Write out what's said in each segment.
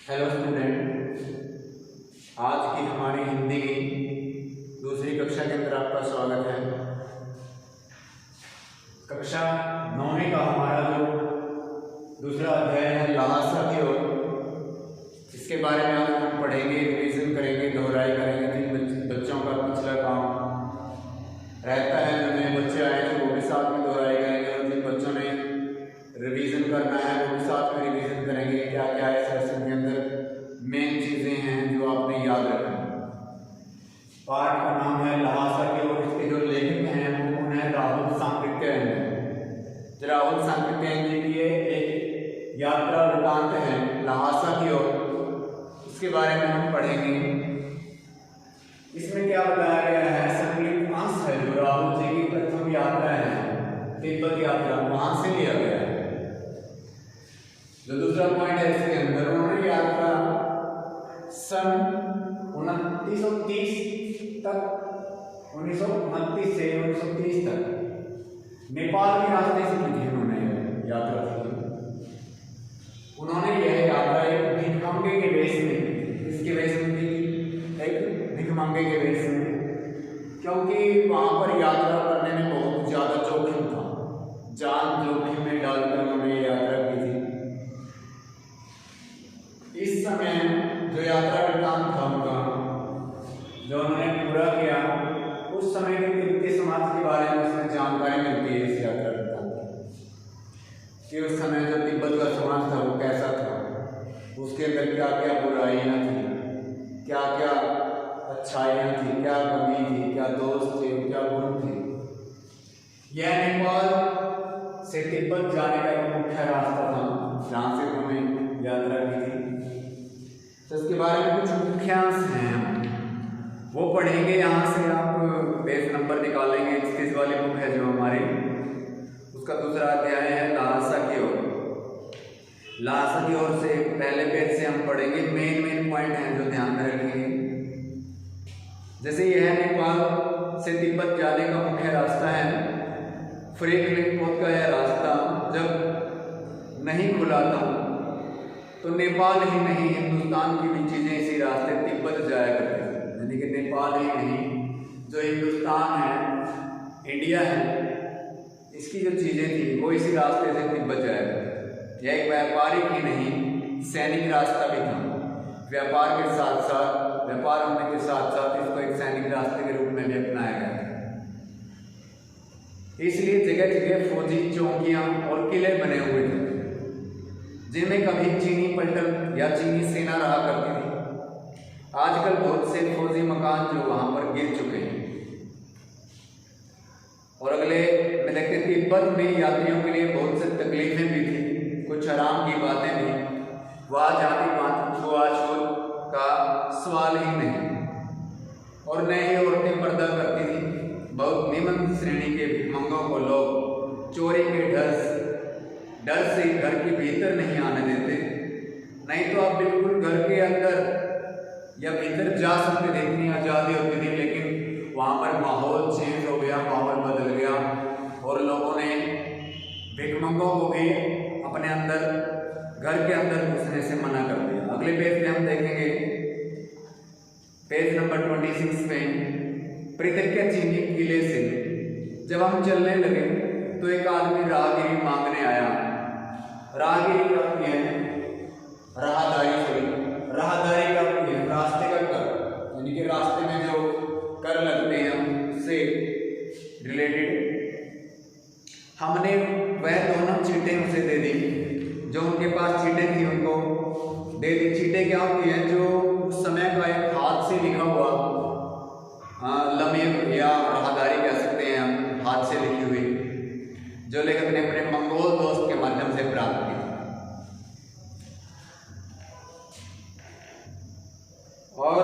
Hello student, आज की हमारी हिंदी की दूसरी कक्षा के अंदर आपका स्वागत है। कक्षा 9वीं का हमारा जो दूसरा अध्याय है लहासा की ओर, इसके बारे में आज हम पढ़ेंगे, रिवीजन करेंगे, दोहराई करेंगे। जिन बच्चों का पिछला काम रहता है, जो नए बच्चे आए थे वो भी साथ में दोहराई करेंगे, और जिन बच्चों ने रिवीजन करना है वो भी साथ में रिवीजन करेंगे। क्या क्या इस सेशन के अंदर मेन चीजें हैं जो आपने याद रखना है। पाठ का नाम है लहासा की ओर। इसके जो लेखक हैं वो कौन है? राहुल सांकृत्यायन। राहुल सांकृत्यायन जी की एक यात्रा वृतांत है लहासा की ओर, इसके बारे में हम पढ़ेंगे। इसमें क्या बताया गया है? संकलित अंश है जो राहुल जी की प्रथम यात्रा है, तिब्बत यात्रा, वहां से लिया गया है। जो दूसरा पॉइंट है इसके अंदर, उन्होंने यात्रा सन 1930 तक, 1929 से 1930 तक नेपाल के रास्ते से की थी। उन्होंने यात्रा की। उन्होंने यह यात्रा एक भिखमंगे के वेश में, इसके वेश में की, एक भिखमंगे के वेश में, क्योंकि वहां पर यात्रा करने में बहुत ज्यादा जोखिम था। जान जोखिम में डालकर उन्होंने यात्रा की थी। इस समय जो यात्रा वृतांत था उनका, जो उन्होंने पूरा किया, उस समय के तिब्बती समाज के बारे में उसमें जानकारी मिलती है इस यात्रा वृतांत कि उस समय जो तिब्बत का समाज था वो कैसा था, उसके अंदर क्या क्या बुराइयां थी, क्या क्या अच्छाइयां थी, क्या कमी थी, क्या दोष थे, क्या गुण थे। यह नेपाल से तिब्बत जाने का एक मुख्य रास्ता था जहाँ से उन्होंने यात्रा की थी। तो इसके बारे में कुछ मुख्यांश हैं, वो पढ़ेंगे। यहाँ से आप पेज नंबर निकालेंगे। 31 वाली बुक है जो हमारी, उसका दूसरा अध्याय है लहासा की ओर। लहासा की ओर से पहले पेज से हम पढ़ेंगे। मेन पॉइंट हैं जो ध्यान में रखेंगे। जैसे यह नेपाल से तिब्बत जाने का मुख्य रास्ता है। फ्रेडरिक पोत का यह रास्ता जब नहीं खुला था तो नेपाल ही नहीं, हिंदुस्तान की भी चीजें इसी रास्ते तिब्बत जाया करती थी। यानी कि नेपाल ही नहीं, जो हिंदुस्तान है, इंडिया है, इसकी जो चीजें थी वो इसी रास्ते से तिब्बत जाया करती थी। यह एक व्यापारिक ही नहीं, सैनिक रास्ता भी था। व्यापार के साथ साथ, व्यापार होने के साथ साथ इसको एक सैनिक रास्ते के रूप में भी अपनाया गया। इसलिए जगह जगह फौजी चौकियां और किले बने हुए थे, जिनमें कभी चीनी पलटन या चीनी सेना रहा करती थी। आजकल बहुत से फौजी मकान जो वहां पर गिर चुके हैं। और अगले में देखते हैं तिब्बत में यात्रियों के लिए बहुत से तकलीफें भी थी, कुछ आराम की बातें भी। वहां जाति पात छुआछूत का सवाल ही नहीं, और न ही औरतें पर्दा करती थी। बहुत निम्न श्रेणी के भिखमंगों को लोग चोरी के डर से घर के भीतर नहीं आने देते। नहीं तो आप बिल्कुल घर के अंदर या भीतर जा सकते थे, इतनी आज़ादी होती थी। लेकिन वहाँ पर माहौल चेंज हो गया, माहौल बदल गया, और लोगों ने भिखमंगों को भी अपने अंदर, घर के अंदर घुसने से मना कर दिया। अगले पेज में हम देखेंगे, पेज नंबर 26 में, पृथक चीनी किले से जब हम चलने लगे तो एक आदमी राहगीरी मांगने आया। राहगीरी का अर्थ है राहदारी का अर्थ है रास्ते का कर, यानी कि रास्ते में जो कर लगते हैं उससे रिलेटेड। हमने वह दोनों चीटें उसे दे दी, जो उनके पास चीटें थी उनको दे दी। चीटें क्या होती हैं? जो उस समय का एक हाथ से लिखा हुआ लम्हे या राहदारी कह सकते हैं हम, हाथ से लिखी हुई, जो लेखक ने अपने मंगोल दोस्त के माध्यम से प्राप्त की। और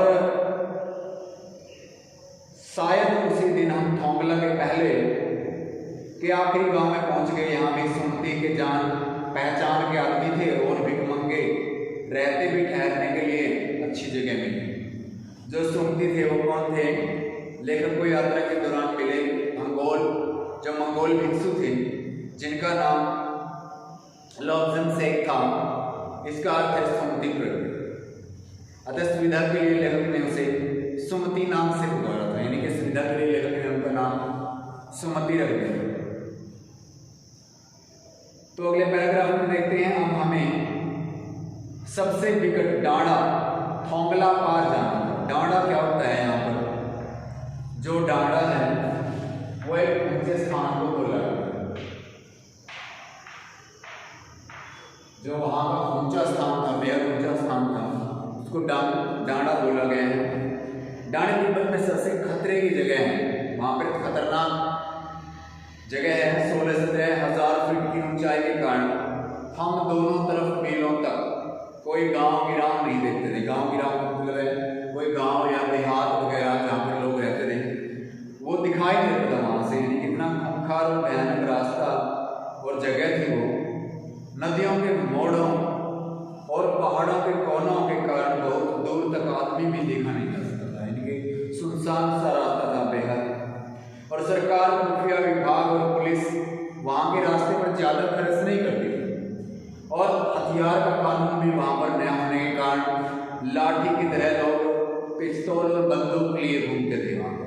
शायद उसी दिन हम थोंगला के पहले के आखिरी गांव में पहुंच गए। यहाँ भी सुनती के जान पहचान के आदमी थे, और भिखमंगे रहते भी ठहरने के लिए अच्छी जगह मिली। जो सुनती थे वो कौन थे? लेखक को यात्रा के दौरान मिले मंगोल भिक्षु थे, जिनका नाम लॉब्जन शेख था। इसका अर्थ है सुनती प्रकृति। अतः सुविधा के लिए लेखक ने उसे सुमति नाम से पुकारा था, यानी कि सुविधा के लिए लेखक ने उनका नाम सुमति रख दिया। तो अगले पैराग्राफ में देखते हैं, अब हमें सबसे विकट डांडा थोंगला पार जाना। डांडा क्या होता है? यहाँ पर जो डांडा है वो एक ऊंचे स्थान को बोला है, जो वहां का ऊंचा स्थान था, बेहद ऊंचा स्थान था, उसको डांडा बोला गया है। डांडे तिब्बत में सबसे खतरे की जगह है, वहां पर खतरनाक जगह है। 16-17,000 फीट की ऊंचाई के कारण हम दोनों तरफ मीलों तक कोई गांव गिराव नहीं देखते थे। गांव गिराव मतलब है कोई गांव या देहात वगैरह जहाँ पर लोग रहते थे वो दिखाई नहीं देता था वहां से। कितना खूंखार और भयानक रास्ता और जगह थी वो। नदियों के मोड़ों और पहाड़ों के कोनों के कारण बहुत दूर तक आदमी भी देखा नहीं जा सकता था, यानी कि सुनसान सा रास्ता था बेहद। और सरकार, खुफिया विभाग और पुलिस वहाँ के रास्ते पर ज़्यादा खर्च नहीं करती थी, और हथियार का कानून भी वहाँ पर न होने के कारण लाठी की तरह लोग पिस्तौल और बंदूक लिए घूमते थे वहाँ पर।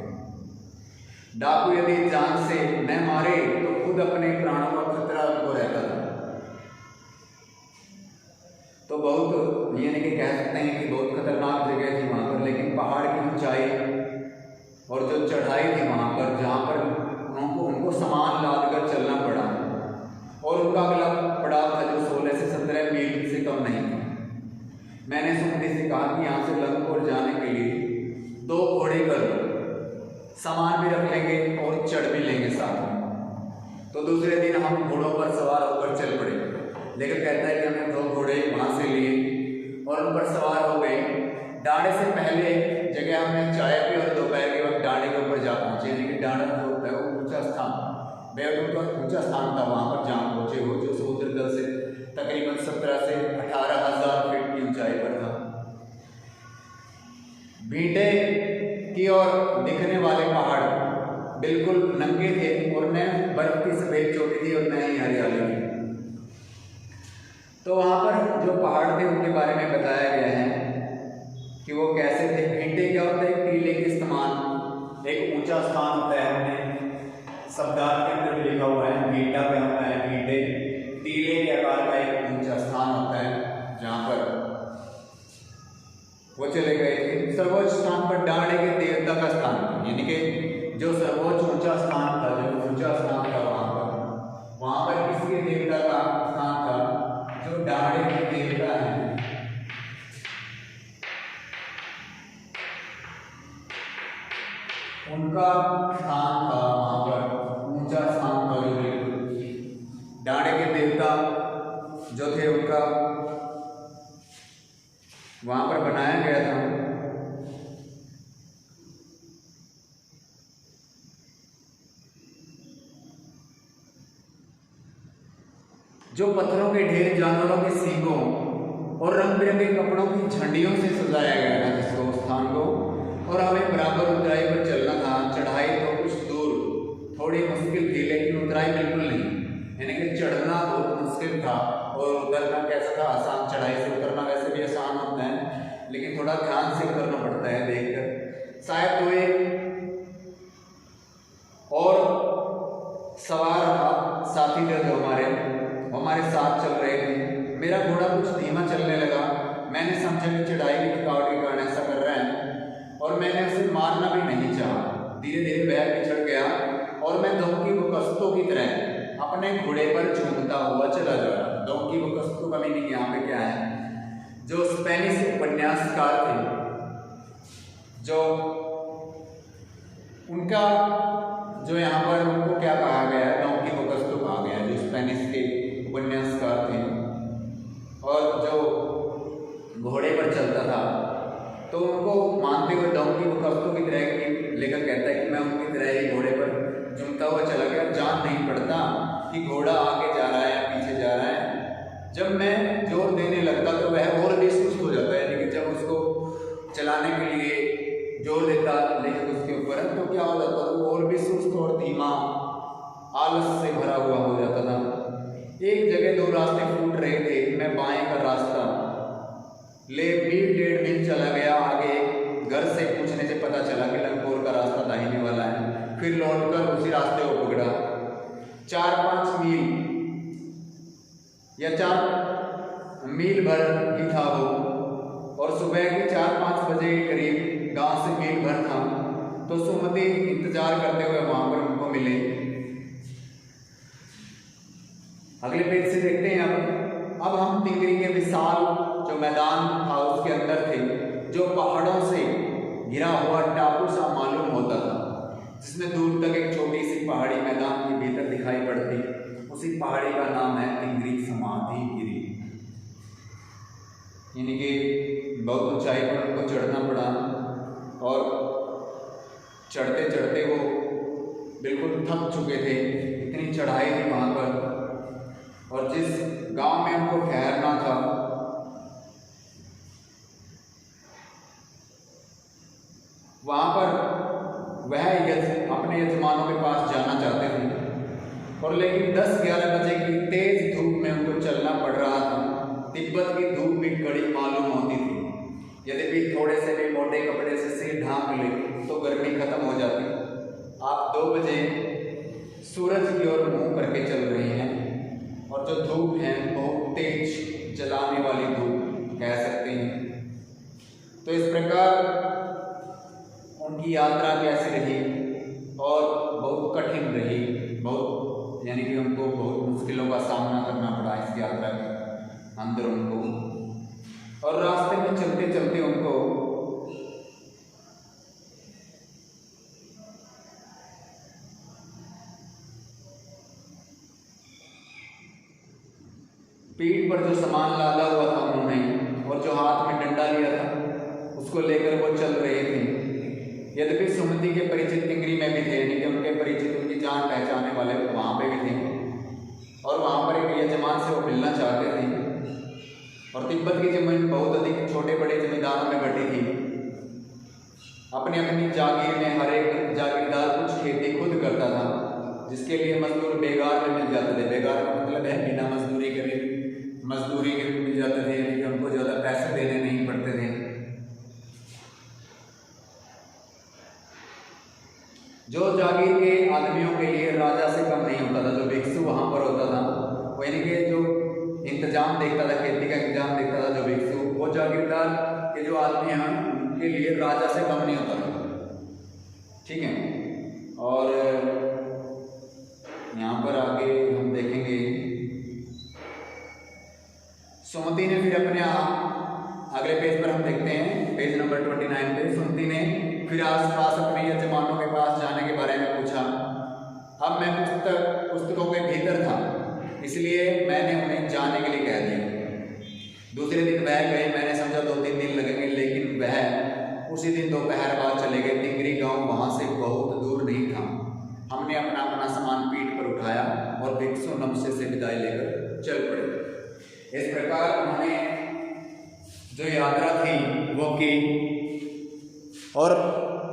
डाकू यदि जान से न मारे तो खुद अपने प्राणों का खतरा उनको रहता था। तो बहुत यानी कि कह सकते हैं कि बहुत खतरनाक जगह थी वहाँ पर। लेकिन पहाड़ की ऊंचाई और जो चढ़ाई थी वहाँ पर, जहाँ पर उनको सामान लाद कर चलना पड़ा, और उनका अगला पड़ाव था जो 16 से 17 मील से कम नहीं था। मैंने सुमति से कहा कि यहाँ से लंगपुर जाने के लिए 2 घोड़े कर लो, सामान भी रख लेंगे और चढ़ भी लेंगे साथ में। तो दूसरे दिन हम घोड़ों पर सवार होकर चल पड़े। लेकिन कहता है कि हमने 2 घोड़े वहाँ से लिए और उन पर सवार हो गए। डांडे से पहले जगह हमने चाय पी और दोपहर के वक्त डांडे के ऊपर जा पहुँचे, यानी कि डांडा जो होता है वो ऊंचा स्थान, बेहद ऊंचा स्थान था, वहाँ पर जहाँ पहुँचे हो, जो समुद्र तल से तकरीबन 17 से 18,000 फीट की ऊंचाई पर था। भीटे की ओर दिखने वाले पहाड़ बिल्कुल नंगे थे और न बर्फ की सफेद चोटी थी और न ही हरियाली थी। तो वहाँ पर जो पहाड़ थे उनके बारे में बताया गया है कि वो कैसे थे। भीटे क्या होता है? टीले के इस्तेमाल एक ऊंचा स्थान होता है, हमने शब्दार्थ के अंदर भी लिखा हुआ है। भीटा क्या होता है? भीटे टीले के आकार का एक ऊंचा स्थान होता है जहाँ पर वो चले गए थे। सर्वोच्च स्थान पर डांडे के देवता का स्थान, यानी कि जो सर्वोच्च ऊंचा स्थान था, जो ऊंचा स्थान था वहाँ पर किसके देवता का स्थान था? जो डांडे के देवता है उनका स्थान था। वहाँ पर ऊंचा स्थान था, जो डांडे के देवता जो थे उनका वहाँ पर बनाया गया था। जो पत्थरों के ढेर, जानवरों के सींगों और रंग बिरंगे कपड़ों की झंडियों से सजाया गया था जिसको स्थान को। और हमें बराबर ऊंचाई पर चलना था। चढ़ाई तो कुछ दूर थोड़ी मुश्किल थी, लेकिन उतराई बिल्कुल नहीं, यानी कि चढ़ना बहुत मुश्किल था और उतरना कैसा था? आसान। चढ़ाई से उतरना वैसे भी आसान होता है, लेकिन थोड़ा ध्यान से उतरना पड़ता है देखकर। शायद तो एक और सवार साथी थे जो हमारे साथ चल रहे थे। मेरा घोड़ा कुछ धीमा चलने लगा। मैंने समझा कि चढ़ाई की थकावट के कारण ऐसा कर रहा है, और मैंने उसे मारना भी नहीं चाहा। धीरे धीरे वह पिछड़ गया और मैं डोंकी बकस्तों की तरह अपने घोड़े पर झूमता हुआ चला जा रहा। डोंकी बकस्तों का मीनिंग यहाँ पे क्या है? जो स्पेनिश उपन्यासकार थे, जो उनका जो यहाँ पर उनको क्या कहा गया? डोंकी बकस्तों कहा गया, जो स्पेनिश के उपन्यासकार थे और जो घोड़े पर चलता था। तो उनको मानते हुए डोंकी बकस्तों की तरह की लेखक कहता है कि मैं उनकी तरह ही घोड़े पर झूमता हुआ चला गया। जान नहीं पड़ता कि घोड़ा आगे जा रहा है या पीछे जा रहा है। जब मैं जोर देने लगता तो वह और भी सुस्त हो जाता है, लेकिन जब उसको चलाने के लिए जोर देता लेकिन उसके ऊपर, तो क्या हो जाता था? वो और भी सुस्त और धीमा, आलस से भरा हुआ हो जाता था। एक जगह 2 रास्ते फूट रहे थे। मैं बाएं का रास्ता ले मील 1.5 मील चला गया आगे, घर से पूछने से पता चला कि लंगोर का रास्ता दाहिने वाला है। फिर लौटकर उसी रास्ते को पकड़ा। 4-5 मील या 4 मील भर ही था वो, और सुबह के 4-5 बजे के करीब गांव से मील भर था। तो सुमति इंतजार करते हुए वहां पर उनको मिले। अगले पेज से देखते हैं अब हम तिंगरी के विशाल जो मैदान था उसके अंदर थे, जो पहाड़ों से घिरा हुआ टापू सा मालूम होता था, जिसमें दूर तक एक छोटी सी पहाड़ी मैदान के भीतर दिखाई पड़ती। उसी पहाड़ी का नाम है तिंगरी समाधि गिरी। यानी कि बहुत ऊंचाई पर उनको चढ़ना पड़ा, और चढ़ते चढ़ते वो बिल्कुल थक चुके थे, इतनी चढ़ाई थी वहाँ पर। और जिस गांव में उनको ठहरना था वहाँ पर वह अपने यजमानों के पास जाना चाहते थे, और लेकिन 10-11 बजे की तेज धूप में उनको चलना पड़ रहा था। तिब्बत की धूप भी कड़ी मालूम होती थी। यदि थोड़े से भी मोटे कपड़े से सिर ढांक ले तो गर्मी खत्म हो जाती। आप 2 बजे सूरज की ओर मुंह करके चल रहे हैं, और जो धूप है बहुत तेज जलाने वाली धूप कह सकते हैं। तो इस प्रकार उनकी यात्रा कैसी रही, और बहुत कठिन रही, बहुत यानी कि उनको बहुत मुश्किलों का सामना करना पड़ा इस यात्रा के अंदर उनको। और रास्ते में चलते चलते उनको पीठ पर जो सामान लादा हुआ था उन्होंने, और जो हाथ में डंडा लिया था, उसको लेकर वो चल रहे थे। यद्यपि सुमति के परिचित तिंगरी में भी थे, यानी कि उनके परिचित, उनकी जान पहचाने वाले वहाँ पे भी थे, और वहाँ पर एक यजमान से वो मिलना चाहते थे। और तिब्बत की जमीन बहुत अधिक छोटे बड़े जमींदारों में बटी थी। अपनी अपनी जागीर में हर एक जागीरदार कुछ खेती खुद करता था, जिसके लिए मजदूर बेगार में मिल जाते थे। बेगार का मतलब है बिना मजदूरी के भी मिल जाते थे, यानी कि उनको ज़्यादा पैसे देने नहीं पड़ते थे। जो जागीर के आदमियों के लिए राजा से कम नहीं होता था, जो भिक्षु वहाँ पर होता था, वो यानी कि जो इंतजाम देखता था, खेती का इंतजाम देखता था जो भिक्षु, वो जागीरदार के जो आदमी हैं उनके लिए राजा से कम नहीं होता था। ठीक है। और यहाँ पर आगे हम देखेंगे सुमति ने फिर अपने अगले पेज पर हम देखते हैं, पेज नंबर 29 पे सुमति ने फिर आसपास अपने यजमानों के पास जाने के बारे में पूछा। अब मैं पुस्तकों के भीतर था, इसलिए मैंने उन्हें जाने के लिए कह दिया। दूसरे दिन वह गए। मैंने समझा 2-3 दिन लगेंगे, लेकिन वह उसी दिन दोपहर बाद चले गए। तिंगरी गांव वहां से बहुत दूर नहीं था। हमने अपना अपना सामान पीठ पर उठाया और भिक्षु नमस्ते से विदाई लेकर चल पड़े। इस प्रकार उन्होंने जो यात्रा थी वो की, और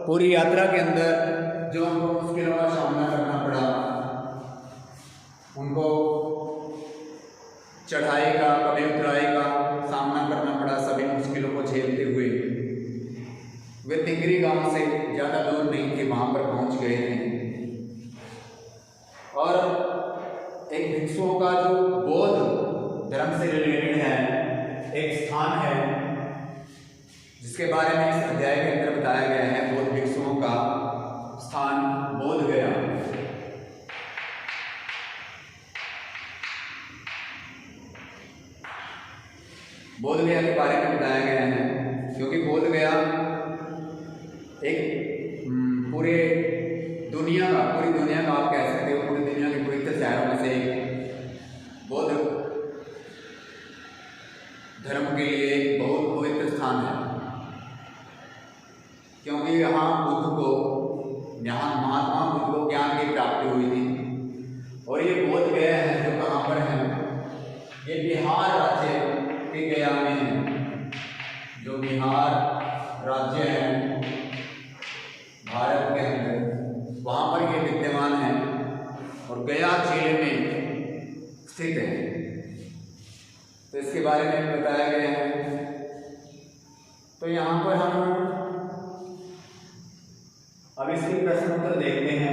पूरी यात्रा के अंदर जो उनको मुश्किलों का सामना करना पड़ा, उनको चढ़ाई का, कभी उतराई का सामना करना पड़ा। सभी मुश्किलों को झेलते हुए वे तिंगरी गांव से ज़्यादा दूर नहीं थे, वहाँ पर पहुँच गए थे। और एक भिक्षुओं का जो बौद्ध धर्म से रिलेटेड है एक स्थान है, जिसके बारे में इस अध्याय के अंदर बताया गया है। बौद्ध भिक्षुओं का स्थान बोध गया। बोध गया के बारे में बताया गया है, क्योंकि बोध गया एक पूरी दुनिया का आप कह सकते हो, पूरी दुनिया के पवित्र शहरों में से एक बौद्ध धर्म के लिए एक बहुत पवित्र स्थान है, क्योंकि यहाँ महात्मा बुद्ध को ज्ञान की प्राप्ति हुई थी। और ये बोध गया है जो कहाँ पर है, ये बिहार राज्य के गया में है। जो बिहार राज्य है भारत के अंदर, वहाँ पर ये विद्यमान है और गया जिले में स्थित है। तो इसके बारे में बताया गया है। तो यहाँ यहाँ पर हम अब इसके प्रश्न उत्तर देखते हैं।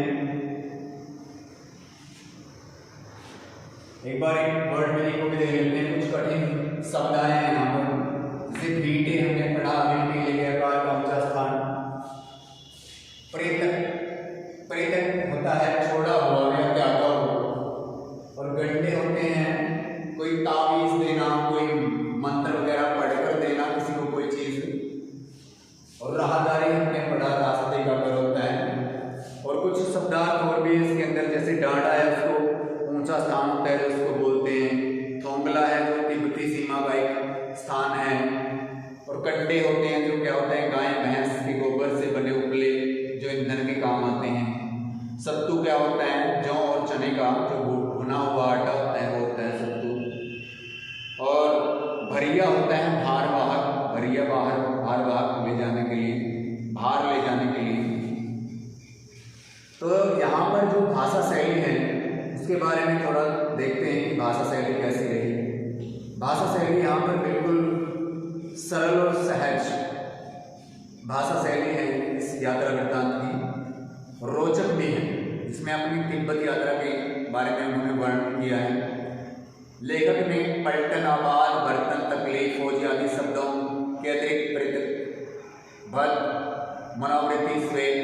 एक बार एक वर्ड मीनिंग को भी देख लेते हैं। कुछ कठिन शब्द आए हैं यहाँ पर, जैसे भीटे हमने पढ़ा, भीटे लेके आकार का ऊंचा स्थान। प्रेतक, प्रेतक होता है छोड़ा हुआ या त्यागा हुआ। और गंडे होते हैं कोई तावीज देना, कोई मंत्र वगैरह पढ़कर देना किसी को कोई चीज। और राहदारी हमने पढ़ा, रास्ते का कर होता है। और कुछ शब्दार्थ और भी इसके अंदर, जैसे डांडा है उसको ऊंचा स्थान होता है उसको बोलते हैं। थोंगला है जो तिब्बती सीमा का एक स्थान है। और कंडे होते हैं जो क्या होते हैं, गाय भैंस के गोबर से बने उपले जो ईंधन के काम आते हैं। सत्तू क्या होता है, जौ और चने का जो भुना हुआ आटा होता है वो होता है सत्तू। और भरिया होता है भारवाहक, भरिया भारवाहक ले जाने के लिए, भार ले जाने के लिए। तो यहाँ पर जो भाषा शैली है उसके बारे में थोड़ा देखते हैं कि भाषा शैली कैसी रही। भाषा शैली यहाँ पर बिल्कुल सरल और सहज भाषा शैली है इस यात्रा वृत्तांत की। रोचक भी है, इसमें अपनी तिब्बत यात्रा के बारे में उन्होंने वर्णन किया है। लेखक ने पलटन, आबाद, बर्तन, तकलीफ, फौजी आदि शब्दों के अतिरिक्त प्रेतक, भद, मनोवृत्ति, श्वेत,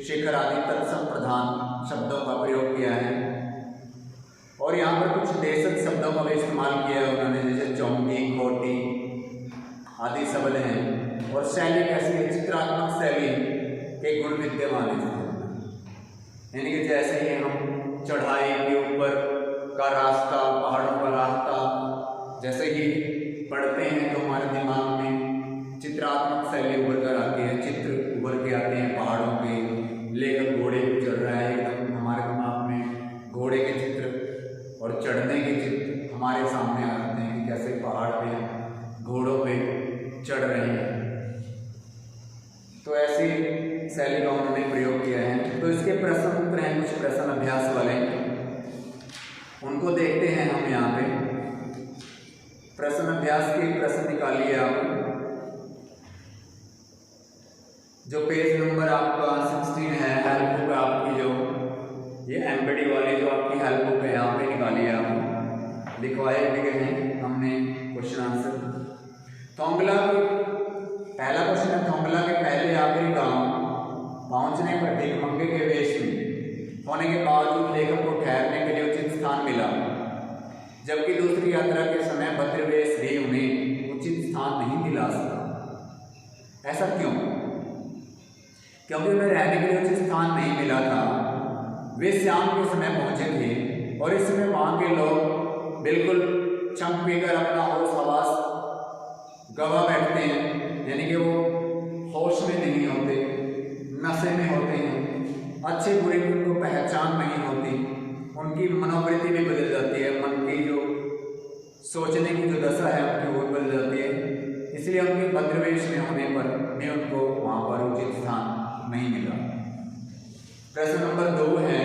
शिखर आदि तत्सम प्रधान शब्दों का प्रयोग किया है। और यहाँ पर कुछ देशज शब्दों का भी इस्तेमाल किया है उन्होंने, जैसे चौंकी, खोटी आदि शब्द हैं। और शैली कैसी है, चित्रात्मक शैली के गुण विद्यमान है। यानी कि जैसे ही हम चढ़ाई के ऊपर का रास्ता, पहाड़ों का रास्ता जैसे ही पढ़ते हैं तो हमारे दिमाग में चित्रात्मक शैली उभर कर आती है, चित्र उभर के आते हैं पहाड़ों के। लेखक घोड़े पे चढ़ रहा है, एकदम हमारे दिमाग में घोड़े के चित्र और चढ़ने के चित्र हमारे सामने आ जाते हैं कि कैसे पहाड़ पे घोड़ों पे चढ़ रहे हैं। तो ऐसी शैली का उन्होंने प्रयोग किया है। तो इसके प्रश्न उत्तर हैं कुछ प्रश्न अभ्यास वाले, उनको देखते हैं हम यहाँ पे। प्रश्न अभ्यास के प्रश्न निकालिए आप, जो पेज नंबर आपका 16 है, हेल्प बुक आपकी जो ये एमपीडी वाली जो आपकी हेल्प बुक है यहाँ पे निकालिए आप। लिखवाए भी गए हैं हमने क्वेश्चन आंसर। थोंगला पहला क्वेश्चन है, थोंगला के पहले आखिरी गांव पहुंचने पर भिखमंगे के वेश में होने के बावजूद लेखक को ठहरने के लिए उचित स्थान मिला, जबकि दूसरी यात्रा के समय भद्रवेश भी उन्हें उचित स्थान नहीं मिला सका। ऐसा क्यों? क्योंकि उन्हें रहने के लिए उचित स्थान नहीं मिला था। वे शाम के समय पहुंचे थे और इस समय वहां के लोग बिल्कुल चंप पीकर अपना होश हवास गवा बैठते हैं, यानी कि वो होश में नहीं होते, नशे में होते हैं, अच्छे बुरे की उनको पहचान नहीं होती, उनकी मनोवृत्ति भी बदल जाती है, मन की जो सोचने की जो दशा है उनकी वो बदल जाती है। इसलिए उनके भद्रवेश में होने पर भी उनको वहाँ पर उचित स्थान नहीं मिला। प्रश्न नंबर 2 है,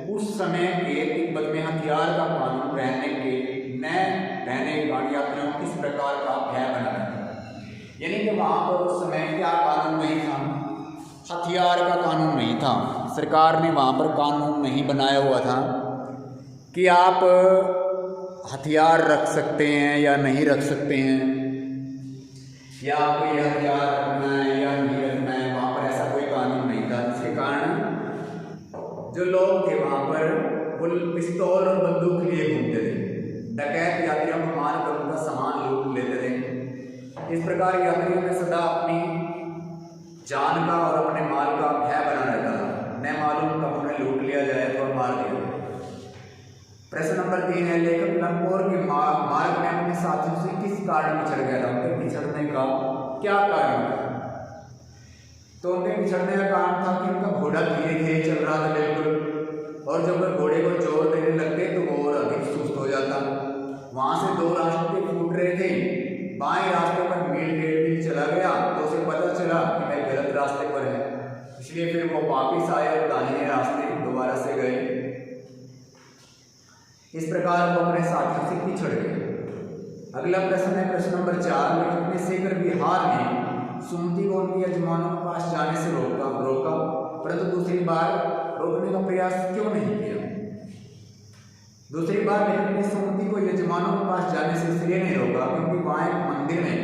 उस समय के तिब्बत में हथियार का कानून रहने के बाद यात्रियों किस प्रकार का भय बना था। यानी कि वहाँ पर उस समय क्या कानून नहीं था, हथियार का कानून नहीं था। सरकार ने वहाँ पर कानून नहीं बनाया हुआ था कि आप हथियार रख सकते हैं या नहीं रख सकते हैं, या आपको ये हथियार रखना है या नहीं रखना है। वहाँ पर ऐसा कोई कानून नहीं था, जिसके कारण जो लोग थे वहाँ पर वो पिस्तौल और बंदूक लिए घूमते थे। डकैत यात्रियों को मार कर उनका सामान लूट लेते थे। इस प्रकार यात्रियों में सदा अपनी जान का और अपने माल का भय बना रहता था, न मालूम कब उन्हें लूट लिया जाए तो मार दिया जाए। प्रश्न नंबर 3 है, लेखक लंगोर के मार्ग में अपने साथियों से किस कारण पिछड़ गया था? उनके पिछड़ने का क्या कारण था? तो उनके पिछड़ने का कारण था कि उनका घोड़ा धीरे धीरे चल रहा था बिल्कुल, और जब वह घोड़े को जोर देने लगते तो वो और अधिक सुस्त हो जाता। वहां से 2 रास्ते फूट रहे थे, बाएं रास्ते पर मील 1.5 चला गया तो उसे पता चला कि मैं गलत रास्ते पर है, इसलिए फिर वो वापिस आए और दाहिने रास्ते दोबारा से गए। इस प्रकार वो अपने साथियों से पिछड़ गए। अगला प्रश्न है प्रश्न नंबर 4, लेखक ने शेखर विहार में सुमति को उनके यजमानों के पास जाने से रोका, परंतु दूसरी बार रोकने का प्रयास क्यों नहीं किया? दूसरी बार लेखक ने सुमति को यजमानों के पास जाने से इसलिए नहीं रोका क्योंकि वहां एक मंदिर में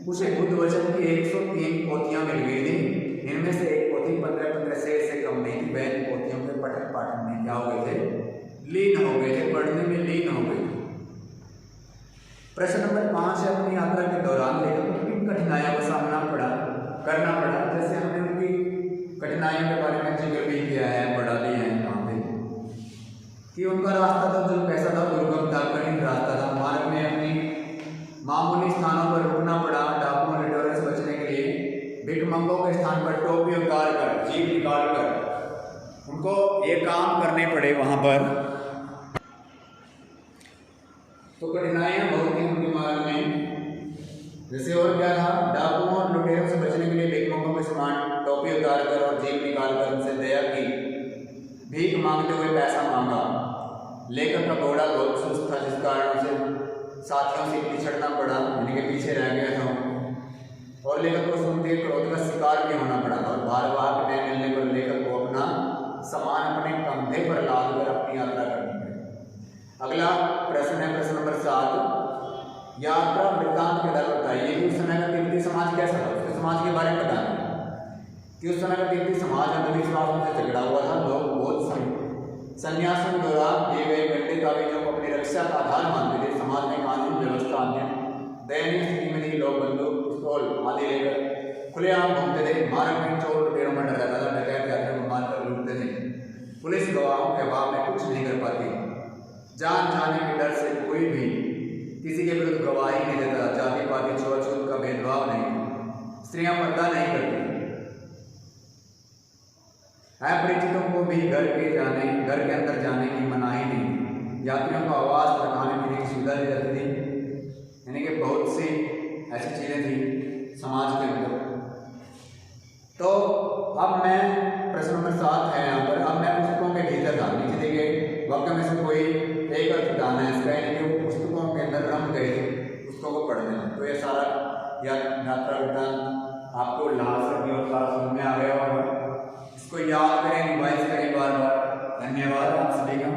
उसे बुद्ध वचन की 103 पोथियां मिल गई थी। इनमें से एक पोथी 15 से कम नहीं थी। वह पोथियों के पठन पाठन में क्या हो गए थे? लीन हो गए थे, पढ़ने में लीन हो गए थे। प्रश्न नंबर 5 है, अपनी यात्रा के दौरान लेखक को किन कठिनाइयों का सामना करना पड़ा? जैसे हमने उनकी कठिनाइयों के बारे में जिक्र भी किया है, पढ़ा भी है यहाँ पे कि उनका रास्ता था जो कैसा था, दुर्गम था, कठिन रास्ता था। मार्ग में अपनी मामूली स्थानों पर रुकना पड़ा, डाकुओं लुटेरों से बचने के लिए भिक्षुकों के स्थान पर टोपी उतार कर, जीभ निकाल कर उनको ये काम करने पड़े वहां पर। तो कठिनाइयां बहुत थी उनके मार्ग में। जैसे और क्या था, डाकुओं और लुटेरों से बचने के लिए भिक्षुकों के समान टोपी उतार कर और जीभ निकाल कर उनसे दया की, भीख मांगते हुए पैसा मांगा। लेखक का घोड़ा बहुत सुस्त था, जिस कारण उसे साथियों से पिछड़ना पड़ा, इनके पीछे रह गया था। और लेखक को सुनते क्रोध का शिकार भी होना पड़ा और भारवाहक न मिलने पर लेखक को अपना सामान अपने कंधे पर लाद कर अपनी यात्रा करनी पड़ी। अगला प्रश्न है, प्रश्न नंबर 7, यात्रा वृत्तांत के आधार बताइए कि उस समय का तिब्बती समाज कैसा था। उसके समाज के बारे में बताना कि उस समय का तिब्बती समाज अंधविश्वासों से झगड़ा हुआ था। लोग बहुत संन्यासों द्वारा दिए गए गंदे तावीजों को अपनी रक्षा का आधार मानते थे। समाज में कानून व्यवस्था अन्य दयनीय स्थिति में थी। लोग बंदूक, पिस्तौल आदि लेकर खुलेआम घूमते थे। मार्ग में चोर लुटेरों में डर रहता था, डकैत यात्रियों को मारकर लूटते थे। पुलिस गवाहों के अभाव में कुछ नहीं कर पाती। जान जाने के डर से कोई भी किसी के विरुद्ध गवाही नहीं देता। जाति पाति छुआछूत का भेदभाव नहीं, स्त्रियां पर्दा नहीं करती। अपरिचितों को भी घर के अंदर जाने की मनाही नहीं। यात्रियों को आवास और खाने पीने की सुविधा दी जाती थी। यानी कि बहुत सी ऐसी चीजें थी समाज के अंदर। तो अब मैं प्रश्न नंबर 7 है यहाँ पर, अब मैं पुस्तकों के भीतर था। नीचे देखिए वाक्य में से कोई एक अर्थ बताना है इसका, यानी कि वो पुस्तकों के अंदर रम गए थे पुस्तकों को पढ़ने में। तो ये सारा यात्रा वृत्तांत आपको लास्ट और सारा समझ में आ गया होगा। इसको याद करें, रिवाइज करें बार बार। धन्यवाद आप सभी का।